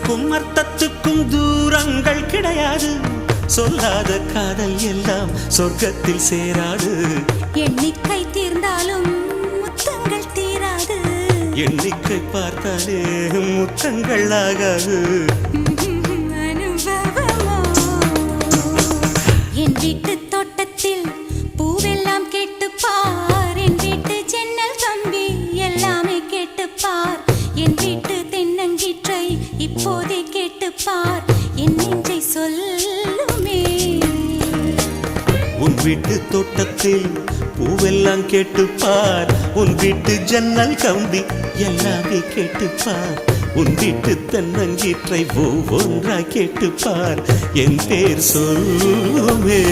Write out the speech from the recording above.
அர்த்தத்துக்கும் அர்த்தத்துக்கும் தூரங்கள் கிடையாது. சொல்லாத காதல் எல்லாம் சொர்க்கத்தில் சேராது. எண்ணிக்கை தீர்ந்தாலும் முத்தங்கள் தீராது. எண்ணிக்கை பார்த்தாலே முத்தங்கள் ஆகாது. என் வீட்டு தோட்டத்தில் பூவெல்லாம் கேட்டுப்பார். என் வீட்டு ஜன்னல் கம்பி எல்லாமே கேட்டுப்பார். என் வீட்டு தென்னங்கீற்றை இப்போதே கேட்டுப்பார். என் நெஞ்சை சொல்லுமே. உன் வீட்டு தோட்டத்தில் பூவெல்லாம் கேட்டுப்பார். உன் வீட்டு ஜன்னல் கம்பி எல்லாமே கேட்டுப்பார். உன் வீட்டு தென்னங்கீற்றை ஒவ்வொன்றா கேட்டுப்பார். என் பேர் சொல்லுமே.